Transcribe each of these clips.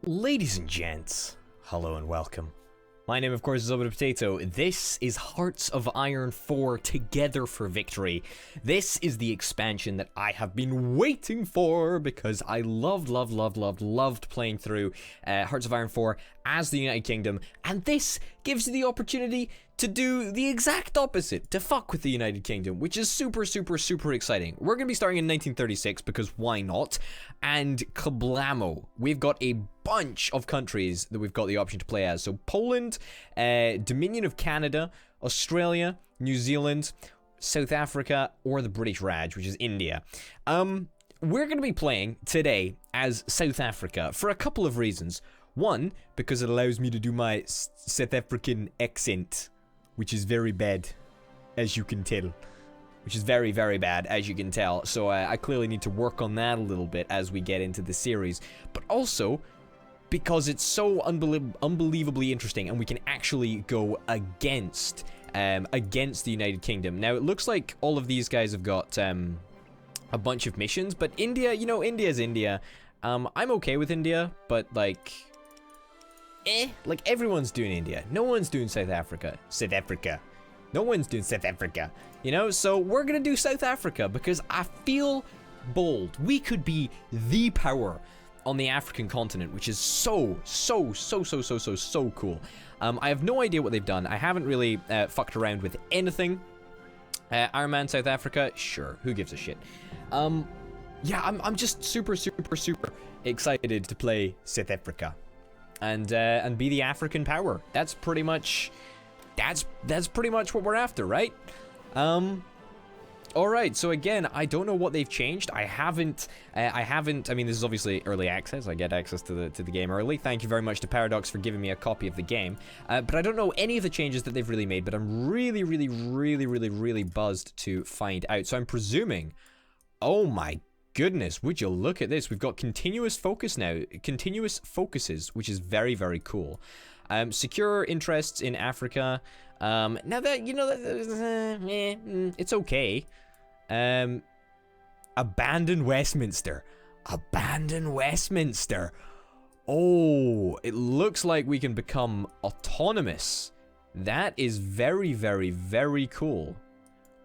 Ladies and gents, hello and welcome. My name, of course, is Potato. This is Hearts of Iron 4 Together for Victory. This is the expansion that I have been waiting for because I loved playing through Hearts of Iron 4 as the United Kingdom, and this gives you the opportunity to do the exact opposite, to fuck with the United Kingdom, which is super exciting. We're going to be starting in 1936 because why not? And kablamo, we've got a bunch of countries that we've got the option to play as. So Poland, Dominion of Canada, Australia, New Zealand, South Africa, or the British Raj, which is India. We're going to be playing today as South Africa for a couple of reasons. One, because it allows me to do my South African accent, which is very bad, as you can tell. Which is very bad, as you can tell. So I clearly need to work on that a little bit as we get into the series. But also, because it's so unbelievably interesting, and we can actually go against the United Kingdom. Now, it looks like all of these guys have got a bunch of missions, but India, you know, India's India. I'm okay with India, but like everyone's doing India. No one's doing South Africa. No one's doing South Africa, you know? So we're gonna do South Africa because I feel bold. We could be the power on the African continent, which is so cool. I have no idea what they've done. I haven't really fucked around with anything. Iron Man, South Africa, sure, who gives a shit? Yeah, I'm just super excited to play South Africa and be the African power. That's pretty much what we're after, right? Alright, so again, I don't know what they've changed. I haven't, I mean, this is obviously early access. I get access to the game early. Thank you very much to Paradox for giving me a copy of the game. But I don't know any of the changes that they've really made, but I'm really buzzed to find out. So I'm presuming, oh my goodness, would you look at this? We've got continuous focus now, continuous focuses, which is very cool. Secure interests in Africa. Now that, you know, it's okay. Abandon Westminster. Oh, it looks like we can become autonomous. That is very cool.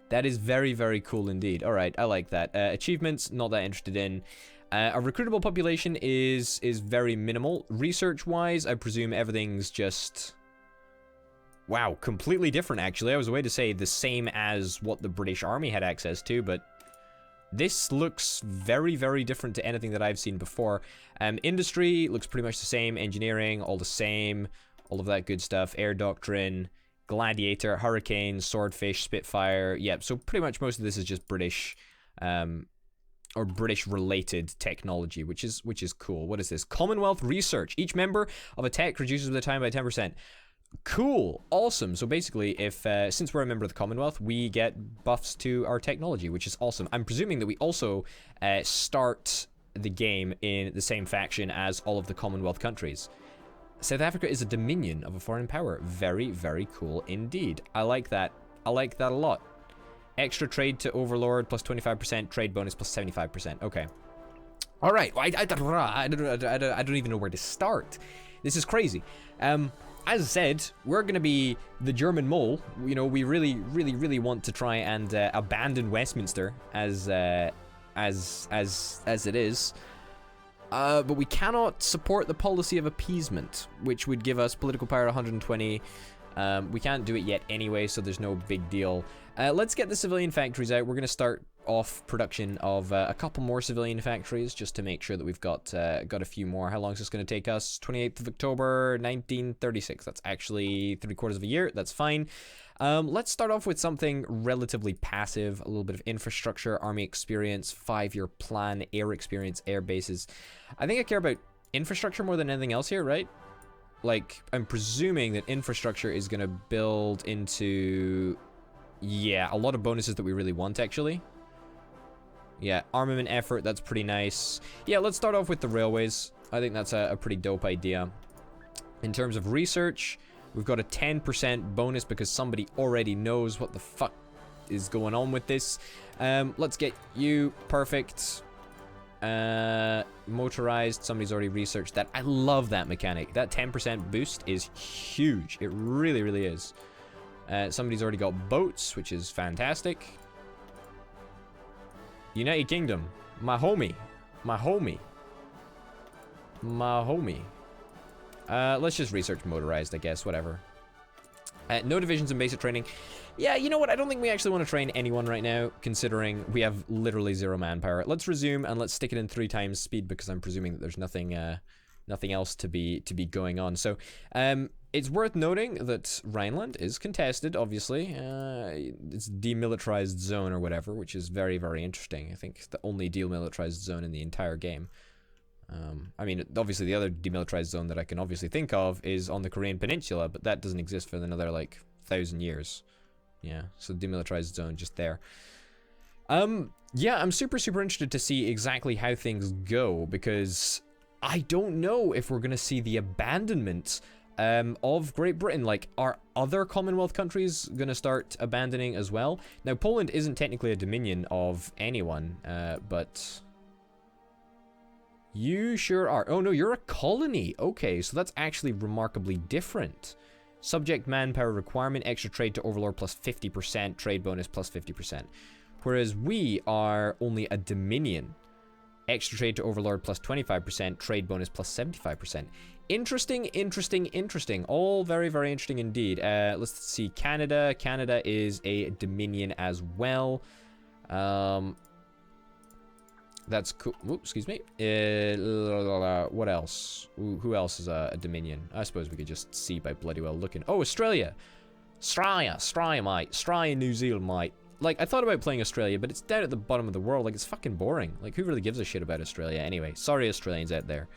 That is very cool indeed. Alright, I like that. Achievements, not that interested in. Our recruitable population is very minimal. Research-wise, I presume everything's just... Wow, completely different, actually. I was way to say the same as what the British Army had access to, but this looks very different to anything that I've seen before. Industry looks pretty much the same. Engineering, all the same. All of that good stuff. Air Doctrine, Gladiator, Hurricane, Swordfish, Spitfire. Yep, so pretty much most of this is just British... or British-related technology, which is cool. What is this? Commonwealth Research. Each member of a tech reduces the time by 10%. Cool. Awesome. So basically, if since we're a member of the Commonwealth, we get buffs to our technology, which is awesome. I'm presuming that we also start the game in the same faction as all of the Commonwealth countries. South Africa is a dominion of a foreign power. Very cool indeed. I like that. I like that a lot. Extra trade to Overlord plus 25%, trade bonus plus 75%. Okay. All right. I don't even know where to start. This is crazy. As I said, we're gonna be the German mole. You know, we really want to try and abandon Westminster as it is. But we cannot support the policy of appeasement, which would give us political power 120. We can't do it yet anyway, so there's no big deal. Let's get the civilian factories out. We're going to start off production of a couple more civilian factories just to make sure that we've got a few more. How long is this going to take us? 28th of October, 1936. That's actually 3/4 of a year. That's fine. Let's start off with something relatively passive. A little bit of infrastructure, army experience, 5-year plan, air experience, air bases. I think I care about infrastructure more than anything else here, right? Like, I'm presuming that infrastructure is going to build into... Yeah, a lot of bonuses that we really want, actually. Yeah, armament effort, that's pretty nice. Yeah, let's start off with the railways. I think that's a pretty dope idea. In terms of research, we've got a 10% bonus because somebody already knows what the fuck is going on with this. Let's get you perfect. Motorized, somebody's already researched that. I love that mechanic. That 10% boost is huge. It really, really is. Somebody's already got boats, which is fantastic. United Kingdom. My homie. My homie. My homie. Let's just research motorized, I guess. Whatever. No divisions in basic training. Yeah, you know what? I don't think we actually want to train anyone right now, considering we have literally 0 manpower. Let's resume and let's stick it in 3 times speed because I'm presuming that there's nothing else to be going on. So, it's worth noting that Rhineland is contested, obviously. It's demilitarized zone or whatever, which is very, very interesting. I think it's the only demilitarized zone in the entire game. I mean, obviously the other demilitarized zone that I can obviously think of is on the Korean Peninsula, but that doesn't exist for another, like, 1,000 years. Yeah, so demilitarized zone just there. Yeah, I'm super, super interested to see exactly how things go, because I don't know if we're going to see the abandonment of Great Britain. Like, are other Commonwealth countries going to start abandoning as well? Now, Poland isn't technically a dominion of anyone, but... You sure are. Oh, no, you're a colony. Okay, so that's actually remarkably different. Subject manpower requirement, extra trade to overlord plus 50%, trade bonus plus 50%. Whereas we are only a dominion. Extra trade to overlord plus 25%, trade bonus plus 75%. Interesting, interesting, interesting. All very, very interesting indeed. Let's see, Canada. Canada is a dominion as well. That's cool. Oops, excuse me. What else? Who else is a dominion? I suppose we could just see by bloody well looking. Oh, Australia. Australia, mate. Australia, New Zealand, mate. Like, I thought about playing Australia, but it's down at the bottom of the world. Like, it's fucking boring. Like, who really gives a shit about Australia anyway? Sorry, Australians out there.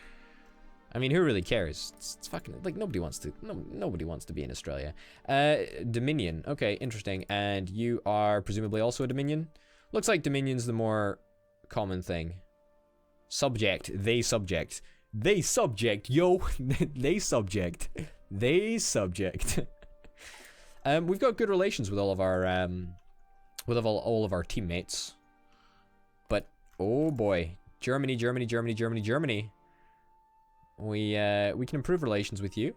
I mean, who really cares? It's fucking, like, nobody wants to be in Australia. Dominion. Okay, interesting. And you are presumably also a dominion? Looks like dominion's the more common thing. Subject. They subject. They subject, yo. They subject. They subject. We've got good relations with all of our all of our teammates. But oh boy, Germany. We can improve relations with you,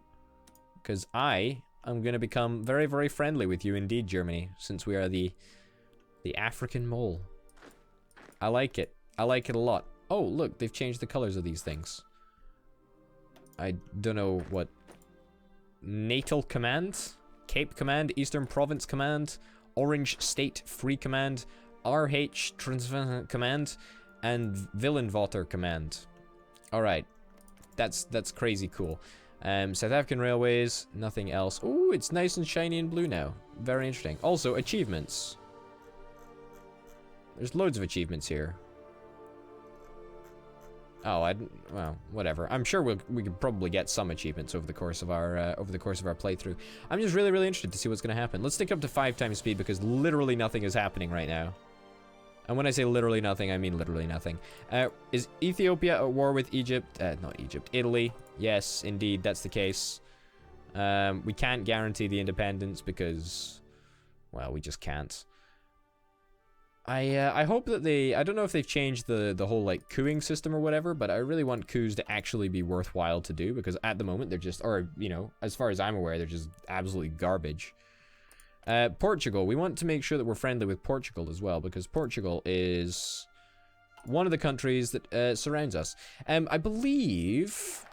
because I am going to become very, very friendly with you indeed, Germany, since we are the African mole. I like it. I like it a lot. Oh, look, they've changed the colors of these things. I don't know what. Natal Command, Cape Command, Eastern Province Command, Orange State Free Command, RH Command, and Villenwater Command. Alright. That's crazy cool. South African Railways, nothing else. Ooh, it's nice and shiny and blue now. Very interesting. Also, achievements. There's loads of achievements here. Oh, well, whatever. I'm sure we could probably get some achievements over the course of our playthrough. I'm just really, really interested to see what's going to happen. Let's stick up to 5 times speed because literally nothing is happening right now. And when I say literally nothing, I mean literally nothing. Is Ethiopia at war with Egypt? Not Egypt. Italy. Yes, indeed, that's the case. We can't guarantee the independence because, well, we just can't. I hope that I don't know if they've changed the whole, like, cooing system or whatever, but I really want coups to actually be worthwhile to do, because at the moment they're just, or, you know, as far as I'm aware, they're just absolutely garbage. Portugal, we want to make sure that we're friendly with Portugal as well, because Portugal is one of the countries that surrounds us. I believe,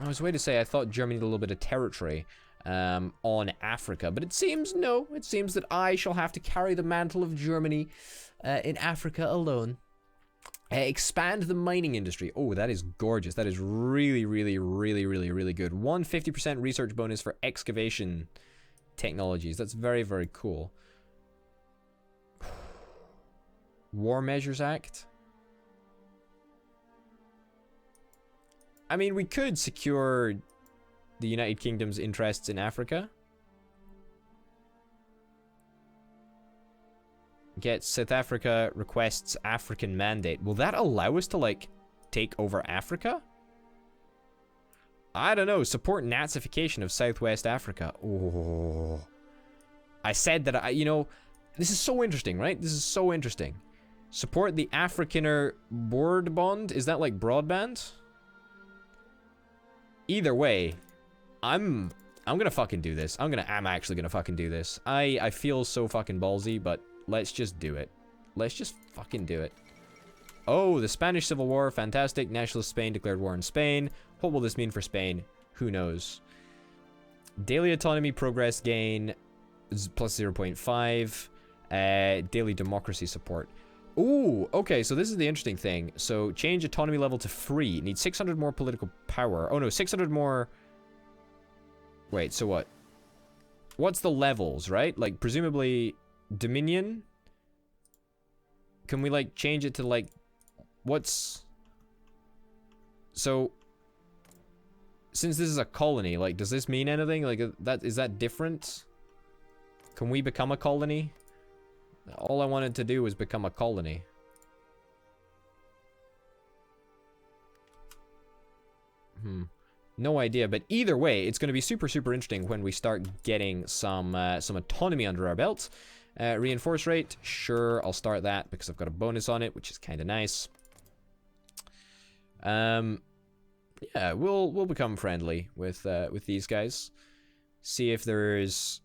I was way to say I thought Germany had a little bit of territory on Africa, but it seems no. It seems that I shall have to carry the mantle of Germany in Africa alone. Expand the mining industry. Oh, that is gorgeous. That is really, really, really, really, really good. 150% research bonus for excavation technologies. That's very, very cool. War Measures Act. I mean, we could secure the United Kingdom's interests in Africa. Get South Africa requests African mandate. Will that allow us to, like, take over Africa? I don't know. Support Nazification of Southwest Africa. Oh. I said that, you know, this is so interesting, right? This is so interesting. Support the Afrikaner board bond. Is that like broadband? Either way, I'm gonna fucking do this. I'm actually gonna fucking do this. I feel so fucking ballsy, but let's just do it. Let's just fucking do it. Oh, the Spanish Civil War, fantastic. Nationalist Spain declared war on Spain. What will this mean for Spain? Who knows? Daily autonomy progress gain plus 0.5. Daily democracy support. Ooh, okay, so this is the interesting thing. So change autonomy level to free. Need 600 more political power. Oh no, 600 more. Wait, so what? What's the levels, right? Like presumably Dominion? Can we like change it to like what's so since this is a colony, like does this mean anything? Like that is that different? Can we become a colony? All I wanted to do was become a colony. No idea, but either way, it's going to be super, super interesting when we start getting some autonomy under our belt. Reinforce rate, sure, I'll start that because I've got a bonus on it, which is kind of nice. Yeah, we'll become friendly with these guys. See if there's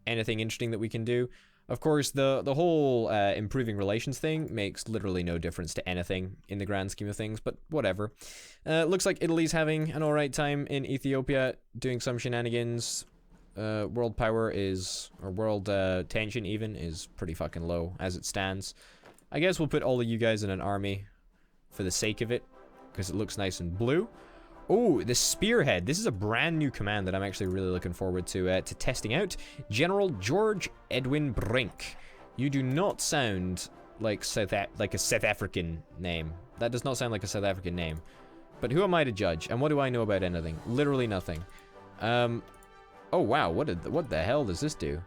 anything interesting that we can do. Of course, the whole improving relations thing makes literally no difference to anything in the grand scheme of things, but whatever. Looks like Italy's having an alright time in Ethiopia, doing some shenanigans. World power is, or world tension even, is pretty fucking low as it stands. I guess we'll put all of you guys in an army for the sake of it, because it looks nice and blue. Oh, the Spearhead. This is a brand new command that I'm actually really looking forward to testing out. General George Edwin Brink. You do not sound like a South African name. That does not sound like a South African name. But who am I to judge? And what do I know about anything? Literally nothing. Oh wow, what the hell does this do?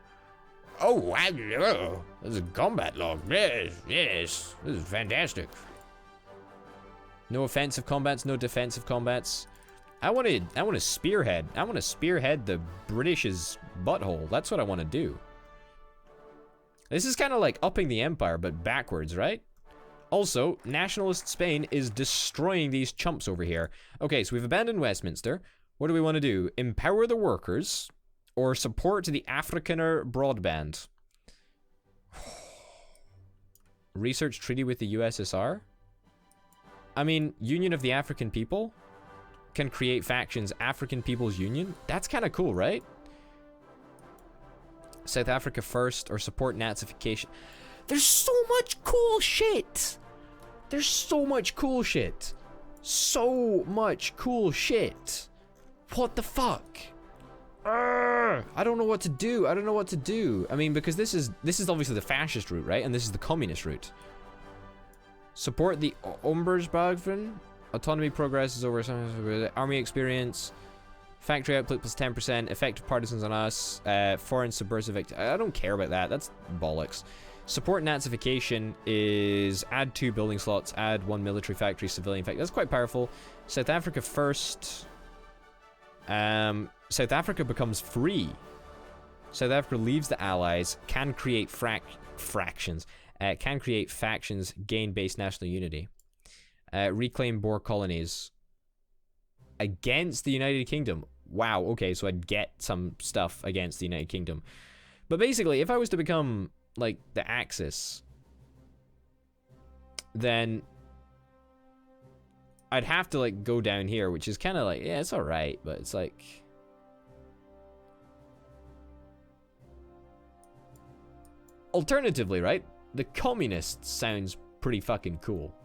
Oh wow, this is a combat log. Yes, this is fantastic. No offensive combats, no defensive combats. I want to spearhead. I want to spearhead the British's butthole. That's what I want to do. This is kind of like upping the empire, but backwards, right? Also, nationalist Spain is destroying these chumps over here. Okay, so we've abandoned Westminster. What do we want to do? Empower the workers or support the Afrikaner broadband? Research treaty with the USSR? I mean, Union of the African People can create factions. African People's Union? That's kind of cool, right? South Africa first or support Nazification. There's so much cool shit. There's so much cool shit. So much cool shit. What the fuck? I don't know what to do. I don't know what to do. I mean, because this is obviously the fascist route, right? And this is the communist route. Support the Umbersbaven. Autonomy progress is over. Army experience. Factory output plus 10%. Effective partisans on us. Foreign subversive activity. I don't care about that. That's bollocks. Support Nazification is add 2 building slots. Add 1 military factory, civilian factory. That's quite powerful. South Africa first. South Africa becomes free. South Africa leaves the Allies. Can create fractions. Can create factions, gain base national unity. Reclaim Boer colonies. Against the United Kingdom. Wow, okay, so I'd get some stuff against the United Kingdom. But basically, if I was to become, like, the Axis, then I'd have to, like, go down here, which is kind of like, yeah, it's alright, but it's like... Alternatively, right? The communist sounds pretty fucking cool.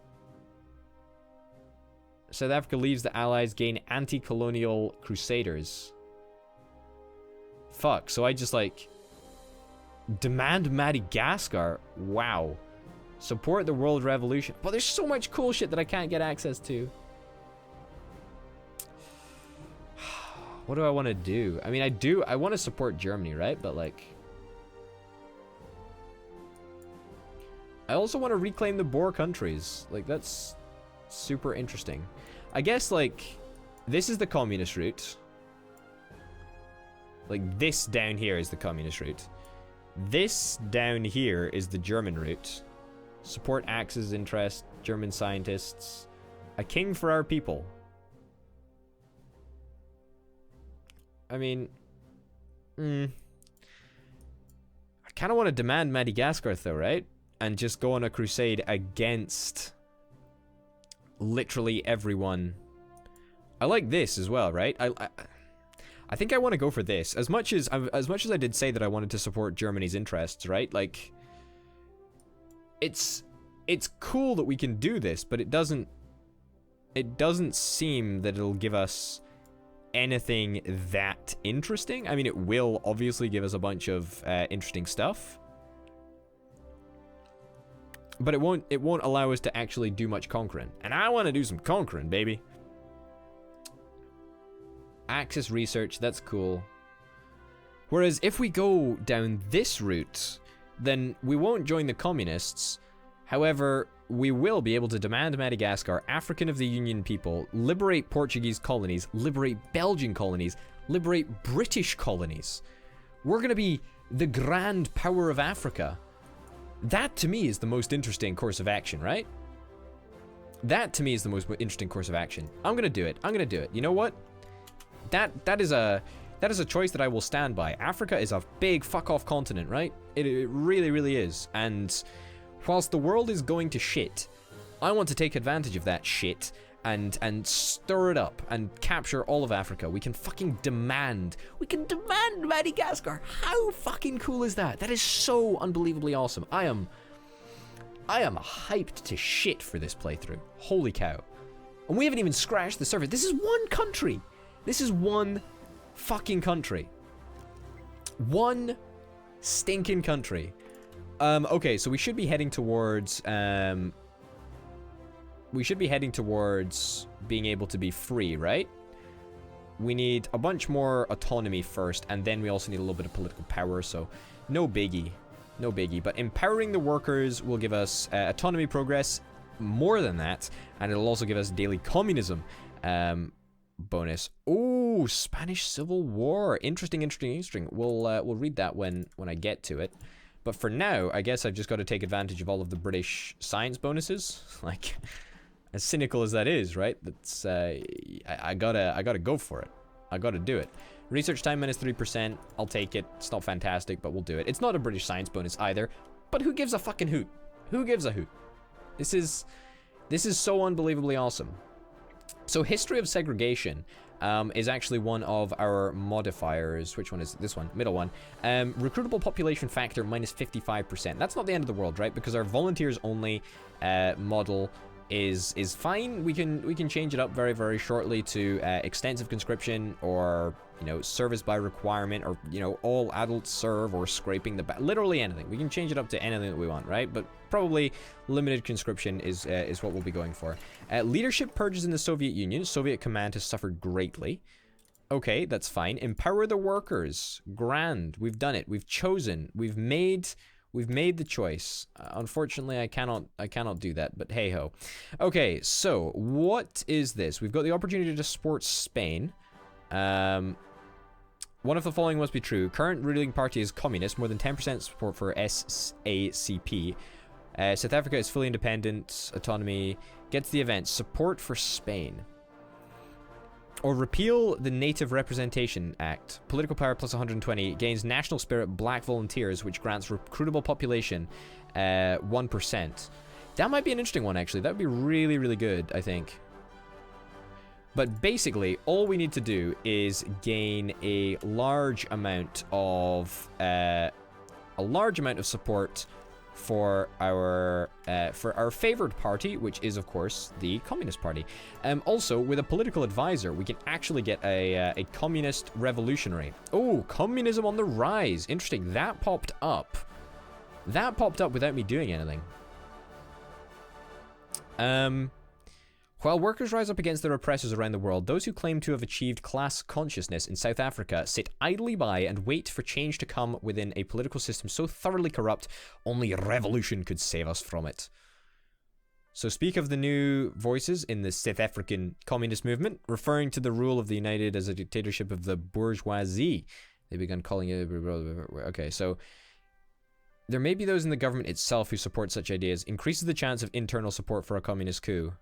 South Africa leaves the Allies, gain anti-colonial crusaders. Fuck, so I just like... Demand Madagascar? Wow. Support the world revolution. But there's so much cool shit that I can't get access to. What do I want to do? I mean, I want to support Germany, right? But like... I also want to reclaim the Boer countries. Like, that's super interesting. I guess, like, this is the communist route. Like, this down here is the communist route. This down here is the German route. Support Axis interest. German scientists. A king for our people. I mean... I kind of want to demand Madagascar, though, right? And just go on a crusade against literally everyone. I like this as well, right? I think I want to go for this. As much as I did say that I wanted to support Germany's interests, right? Like, it's cool that we can do this, but it doesn't seem that it'll give us anything that interesting. I mean, it will obviously give us a bunch of interesting stuff, but it won't allow us to actually do much conquering. And I want to do some conquering, baby. Axis research, that's cool. Whereas if we go down this route, then we won't join the communists. However, we will be able to demand Madagascar, African of the Union people, liberate Portuguese colonies, liberate Belgian colonies, liberate British colonies. We're going to be the grand power of Africa. That, to me, is the most interesting course of action, right? That, to me, is the most interesting course of action. I'm going to do it. I'm going to do it. You know what? That is a choice that I will stand by. Africa is a big fuck-off continent, right? It really, really is. And whilst the world is going to shit, I want to take advantage of that shit and stir it up and capture all of Africa. We can fucking demand. We can demand Madagascar. How fucking cool is that? That is so unbelievably awesome. I am hyped to shit for this playthrough. Holy cow. And we haven't even scratched the surface. This is one country. This is one fucking country. One stinking country. Okay, so we should be heading towards being able to be free, right? We need a bunch more autonomy first, and then we also need a little bit of political power, so no biggie. No biggie. But empowering the workers will give us autonomy progress, more than that, and it'll also give us daily communism bonus. Oh, Spanish Civil War. Interesting. We'll read that when I get to it. But for now, I guess I've just got to take advantage of all of the British science bonuses. Like, as cynical as that is, right? That's I gotta go for it. I gotta do it. Research time minus 3%. I'll take it. It's not fantastic, but we'll do it. It's not a British science bonus either. But who gives a fucking hoot? Who gives a hoot? This is so unbelievably awesome. So history of segregation is actually one of our modifiers. Which one is this one? Middle one. Recruitable population factor minus 55%. That's not the end of the world, right? Because our volunteers only model is fine. We can change it up very, very shortly to extensive conscription, or service by requirement, or all adults serve, or scraping the back. Literally anything. We can change it up to anything that we want, right? But probably limited conscription is what we'll be going for. Leadership purges in the Soviet Union. Soviet command has suffered greatly. Okay, that's fine. Empower the workers. Grand. We've done it. We've chosen. We've made the choice. Unfortunately, I cannot do that, but hey ho. Okay, so what is this? We've got the opportunity to support Spain. One of the following must be true. Current ruling party is communist. More than 10% support for SACP. South Africa is fully independent. Autonomy. Gets the event. Support for Spain. Or repeal the Native Representation Act. Political power plus 120. Gains national spirit black volunteers, which grants recruitable population 1%. That might be an interesting one, actually. That would be really, really good, I think. But basically, all we need to do is gain a large amount of support for our favored party, which is of course the Communist Party. Also, with a political advisor, we can actually get a communist revolutionary. Oh, communism on the rise. Interesting. That popped up. That popped up without me doing anything. While workers rise up against their oppressors around the world, those who claim to have achieved class consciousness in South Africa sit idly by and wait for change to come within a political system so thoroughly corrupt, only revolution could save us from it. So speak of the new voices in the South African communist movement, referring to the rule of the United as a dictatorship of the bourgeoisie. They began calling it... Okay, so... There may be those in the government itself who support such ideas. Increases the chance of internal support for a communist coup.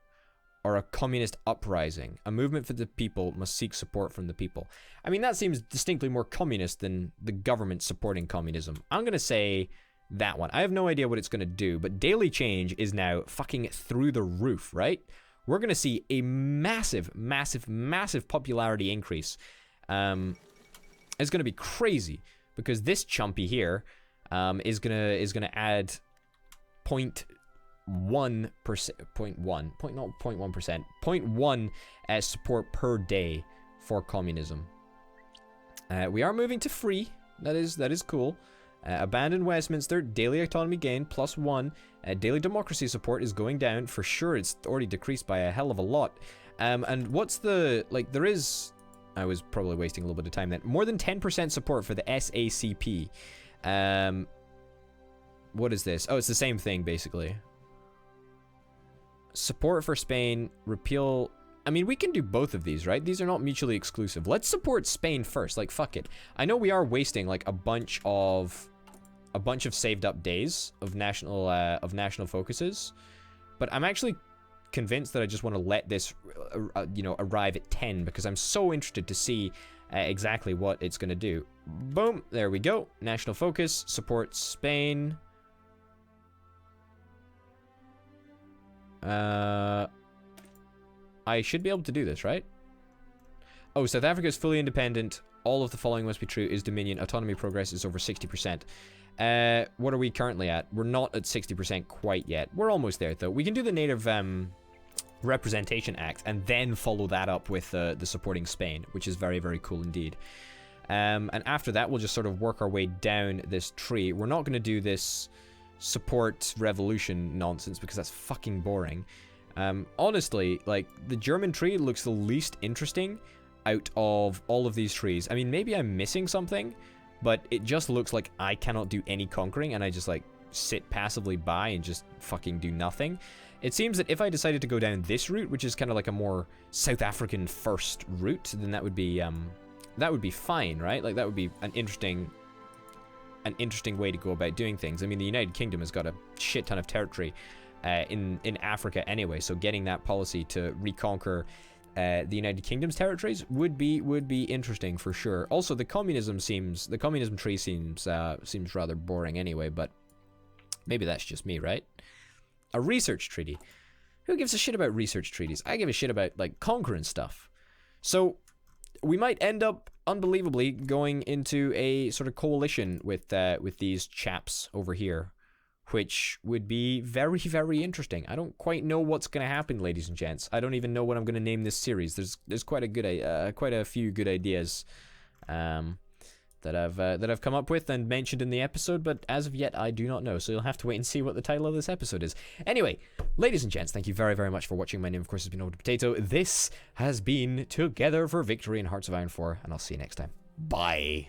Or a communist uprising. A movement for the people must seek support from the people. I mean, that seems distinctly more communist than the government supporting communism. I'm going to say that one. I have no idea what it's going to do, but daily change is now fucking through the roof, right? We're going to see a massive, massive, massive popularity increase. It's going to be crazy because this chumpy here is gonna add 0.1%, 0.1% support per day for communism. We are moving to free. That is cool. Abandon Westminster, daily autonomy gain, +1. Daily democracy support is going down. For sure, it's already decreased by a hell of a lot. And what's the, like, there is, I was probably wasting a little bit of time then. More than 10% support for the SACP. What is this? Oh, it's the same thing, basically. Support for Spain, repeal... I mean, we can do both of these, right? These are not mutually exclusive. Let's support Spain first. Like, fuck it. I know we are wasting, like, a bunch of saved up days of national focuses, but I'm actually convinced that I just want to let this, arrive at 10 because I'm so interested to see exactly what it's going to do. Boom. There we go. National focus. Support Spain. I should be able to do this, right? Oh, South Africa is fully independent. All of the following must be true. Is Dominion. Autonomy progress is over 60%. What are we currently at? We're not at 60% quite yet. We're almost there, though. We can do the Native Representation Act and then follow that up with the supporting Spain, which is very, very cool indeed. And after that, we'll just sort of work our way down this tree. We're not going to do this support revolution nonsense because that's fucking boring. Honestly, like, the German tree looks the least interesting out of all of these trees. I mean, maybe I'm missing something, but it just looks like I cannot do any conquering, and I just, like, sit passively by and just fucking do nothing. It seems that if I decided to go down this route, which is kind of like a more South African first route, then that would be fine, right? Like, that would be an interesting way to go about doing things. I mean, the United Kingdom has got a shit ton of territory in Africa anyway, so getting that policy to reconquer the United Kingdom's territories would be interesting for sure. Also, the communism tree seems rather boring anyway, but maybe that's just me, right? A research treaty. Who gives a shit about research treaties? I give a shit about, like, conquering stuff. So we might end up unbelievably going into a sort of coalition with these chaps over here, which would be very, very interesting. I don't quite know what's going to happen, ladies and gents. I don't even know what I'm going to name this series. There's quite a few good ideas that I've come up with and mentioned in the episode, but as of yet I do not know. So you'll have to wait and see what the title of this episode is. Anyway, ladies and gents, thank you very, very much for watching. My name, of course, has been Old Potato. This has been Together for Victory in Hearts of Iron 4, and I'll see you next time. Bye.